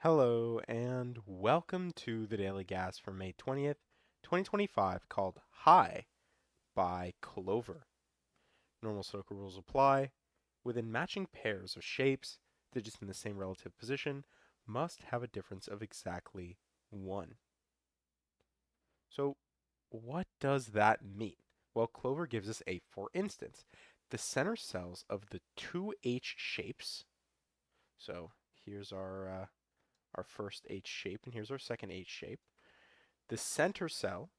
Hello and welcome to the Daily Gas for May 20th, 2025 called Hi by Clover. Normal Sudoku rules apply. Within matching pairs of shapes, digits in the same relative position must have a difference of exactly 1. So what does that mean? Well, Clover gives us a for instance. The center cells of the two H shapes, so here's our first H shape and here's our second H shape. The center cell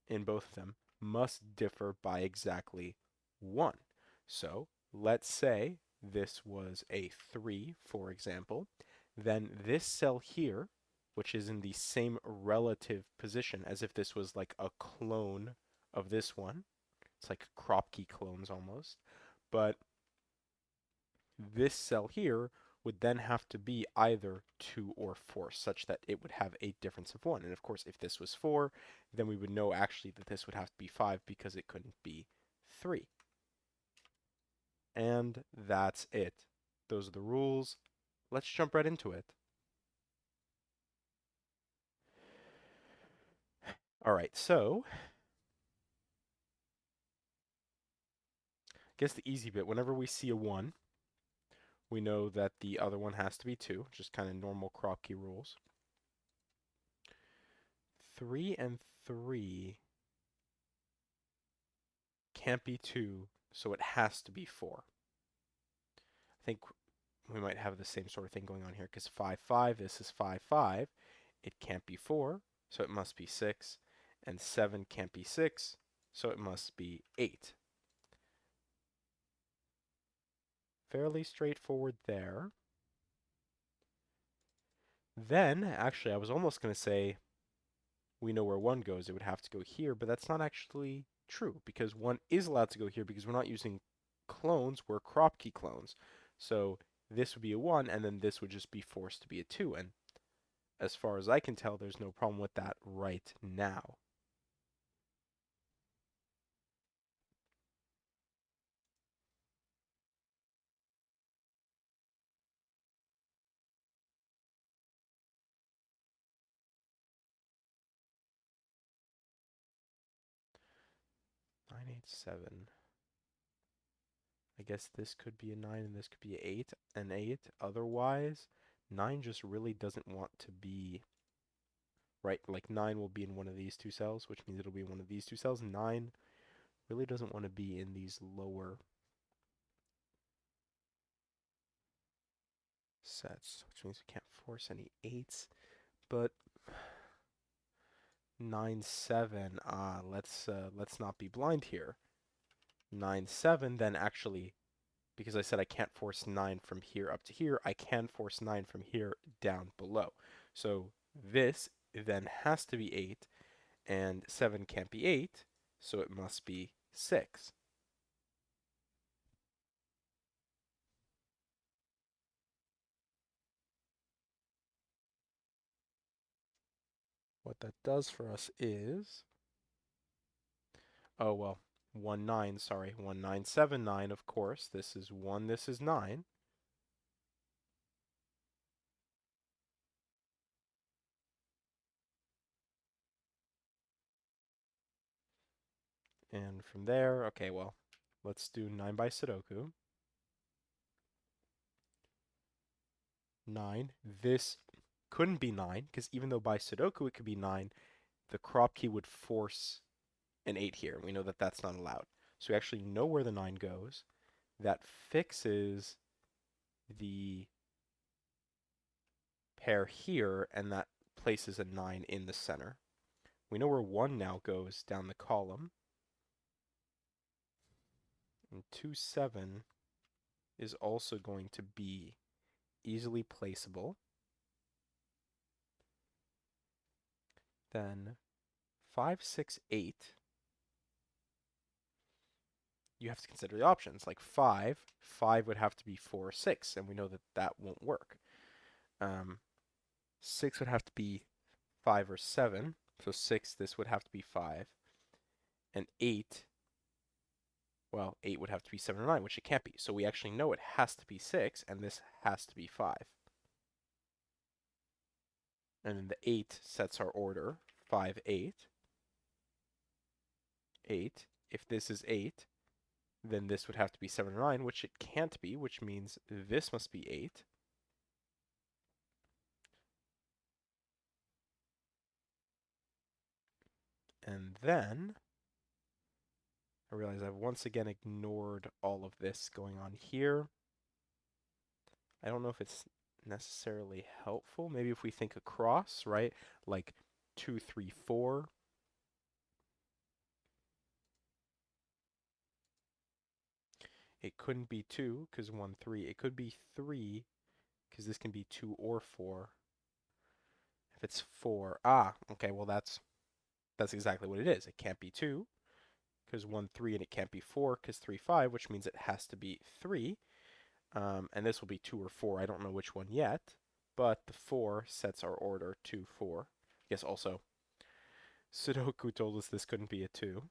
in both of them must differ by exactly 1. So let's say this was a 3, for example. Then this cell here, which is in the same relative position as if this was like a clone of this one. It's like cropkey clones almost. But this cell here would then have to be either 2 or 4, such that it would have a difference of 1. And of course, if this was 4, then we would know actually that this would have to be 5 because it couldn't be 3. And that's it. Those are the rules. Let's jump right into it. All right, so I guess the easy bit, whenever we see a 1, we know that the other one has to be 2, just kind of normal Kropke rules. 3 and 3 can't be 2, so it has to be 4. I think we might have the same sort of thing going on here because 5, 5, this is 5, 5. It can't be 4, so it must be 6. And 7 can't be 6, so it must be 8. Fairly straightforward there. Then, actually, I was almost going to say we know where 1 goes. It would have to go here, but that's not actually true because 1 is allowed to go here because we're not using clones, we're Kropke clones. So this would be a 1, and then this would just be forced to be a 2. And as far as I can tell, there's no problem with that right now. Nine, eight, 7. I guess this could be a 9 and this could be an 8. Otherwise, 9 just really doesn't want to be right. Like 9 will be in one of these two cells, which means it'll be in one of these two cells. 9 really doesn't want to be in these lower sets, which means we can't force any 8s. But 9, 7, let's not be blind here. 9, 7, then actually, because I said I can't force 9 from here up to here, I can force 9 from here down below. So this then has to be 8, and 7 can't be 8, so it must be 6. What that does for us is, oh well, 1, 9, sorry, 1, 9, 7, 9, of course. This is 1, this is 9. And from there, okay, well, let's do 9 by Sudoku. 9. This couldn't be 9, because even though by Sudoku it could be 9, the crop key would force an 8 here. We know that that's not allowed. So we actually know where the 9 goes. That fixes the pair here, and that places a 9 in the center. We know where 1 now goes down the column. And 2, 7 is also going to be easily placeable. Then 5, 6, 8, you have to consider the options. Like 5 would have to be 4, 6, and we know that that won't work. 6 would have to be 5 or 7, so 6, this would have to be 5. And 8, well, 8 would have to be 7 or 9, which it can't be. So we actually know it has to be 6, and this has to be 5. And then the 8 sets our order. 5, 8, 8. If this is 8, then this would have to be 7 or 9, which it can't be, which means this must be 8. And then I realize I've once again ignored all of this going on here. I don't know if it's necessarily helpful. Maybe if we think across, right? Like 2, 3, 4. It couldn't be 2 because 1, 3. It could be 3 because this can be 2 or 4. If it's 4, okay, well that's exactly what it is. It can't be 2 because 1, 3, and it can't be 4 because 3, 5, which means it has to be 3. And this will be 2 or 4. I don't know which one yet, but the 4 sets our order to 4. Yes, also, Sudoku told us this couldn't be a 2.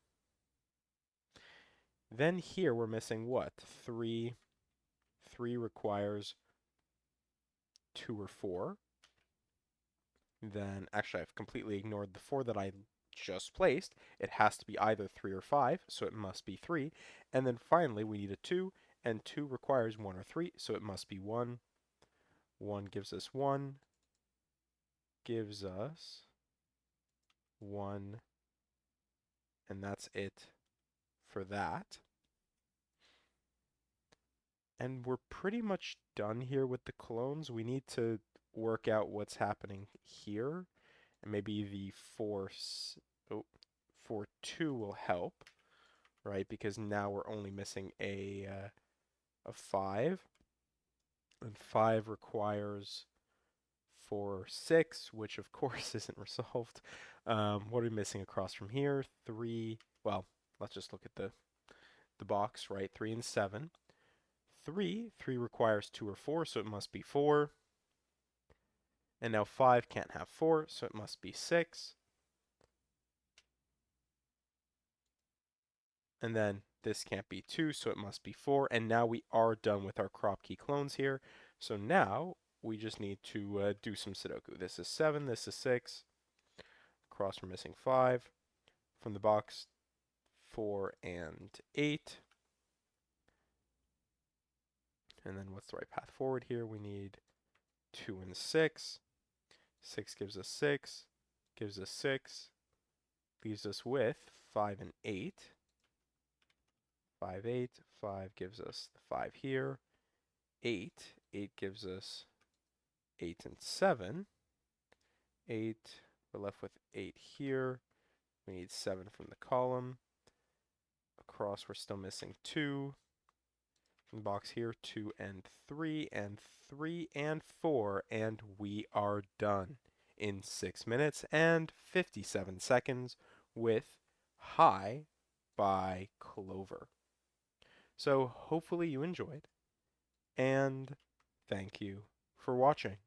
Then here we're missing what? 3. 3 requires 2 or 4. Then, actually, I've completely ignored the 4 that I just placed. It has to be either 3 or 5, so it must be 3. And then finally, we need a 2, and 2 requires 1 or 3, so it must be 1. 1 gives us 1, gives us 1, and that's it for that. And we're pretty much done here with the clones. We need to work out what's happening here, and maybe the 4, 2 will help, right? Because now we're only missing a 5, and 5 requires 4, 6, which of course isn't resolved. What are we missing across from here? 3, well, let's just look at the box, right? 3 and 7. 3 requires 2 or 4, so it must be 4. And now 5 can't have 4, so it must be 6. And then this can't be 2, so it must be 4. And now we are done with our cropkey clones here. So now we just need to do some Sudoku. This is 7, this is 6. Across we're missing 5. From the box, 4 and 8. And then what's the right path forward here? We need 2 and 6. 6 gives us 6, gives us 6, leaves us with 5 and 8. 5, 8, 5 gives us the 5 here. 8 gives us 8 and 7. 8, we're left with 8 here. We need 7 from the column. Across, we're still missing 2. From the box here, 2 and 3, and 3 and 4, and we are done in 6 minutes and 57 seconds with High by Clover. So hopefully you enjoyed, and thank you for watching.